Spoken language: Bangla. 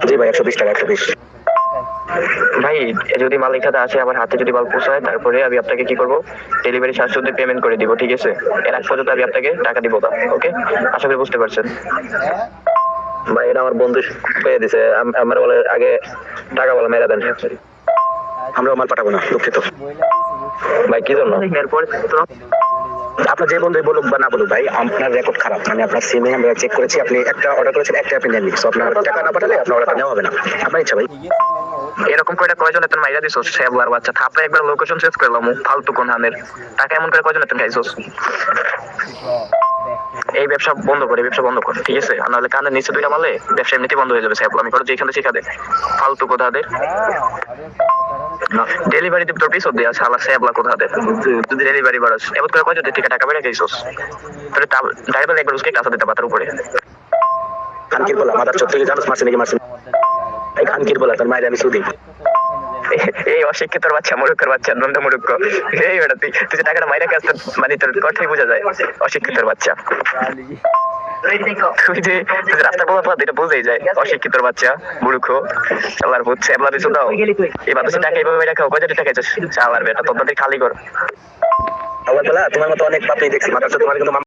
জি ভাই 120 টাকা 120। ভাই যদি মাল এখানে আসে আমার হাতে যদি মাল পৌঁছায় তারপরে আমি আপনাকে কি করবো, ডেলিভারি চার্জ শুধু পেমেন্ট করে দিব, ঠিক আছে? এর আগ পর্যন্ত আমি আপনাকে টাকা দিব না। ওকে, আশা করি বুঝতে পারছেন। ভাই এটা আমার বন্ধু পেয়ে দিছে, আমার বলে আগে টাকা বলে মেরা দেন, আমরা মাল পাঠাবো না, দুঃখিত ভাই। কি জন্য? এরপর তো আপনার যে বন্ধুই বলুক বা না বলুক ভাই, আপনার রেকর্ড খারাপ। মানে আপনার সিমে আমরা চেক করেছি, আপনি একটা অর্ডার করেছেন, একটা আপনি নেননি। সো আপনার টাকা না পাঠালে আপনার অর্ডার নেওয়া হবে না। আপনার ইচ্ছা ভাই। এরকম করে কয়জন এত মাইরা দিছোস সেবলার বাচ্চা, থাপড়ে একবার লোকেশন চেঞ্জ করলাম ফালতু কোন হানের টাকা এমন করে কয়জন এত খাইছোস। এই ব্যবসা বন্ধ করে, ব্যবসা বন্ধ কর, ঠিক আছে? আর নাহলে কানের নিচে দুইটা মারলে ব্যবসা এমনিতে বন্ধ হয়ে যাবে। সেবল আমি করে যেখানে শিখা দে ফালতু কোথাদের ডেলিভারি দিব তোর পিছন দিয়া শালা সেবলা কোথাদের। যদি ডেলিভারি বাড়াস এবার করে কয়জন থেকে টাকা বেড়ে খাইছোস, তাহলে ড্রাইভার একবার উসকে কাঁচা দিতে পাতার উপরে। খানকির বলা মাদার চোখ থেকে জানোস মারছে নাকি মারছে? এই খানকির বলা তোর মায়ের আমি সুদি। এই অশিক্ষিতর বাচ্চা, মূর্খের বাচ্চা, নন্দ মূর্খ। এই বেটা তুই তুই যে টাকাটা মাইরা কাছ মানে তোর কথাই বোঝা যায় অশিক্ষিতর বাচ্চা। তুই যে রাস্তা বলা তো এটা বোঝাই যায় অশিক্ষিতর বাচ্চা, মূর্খ, চালার বুঝছে এবলা দিছো দাও। এবার তুই টাকা এইভাবে মেরে খাও, কয়টা টাকা চালার বেটা তোদের খালি কর। আল্লাহ তোমার মতো অনেক পাপড়ি দেখছি মাদার চোখ, তোমার কিন্তু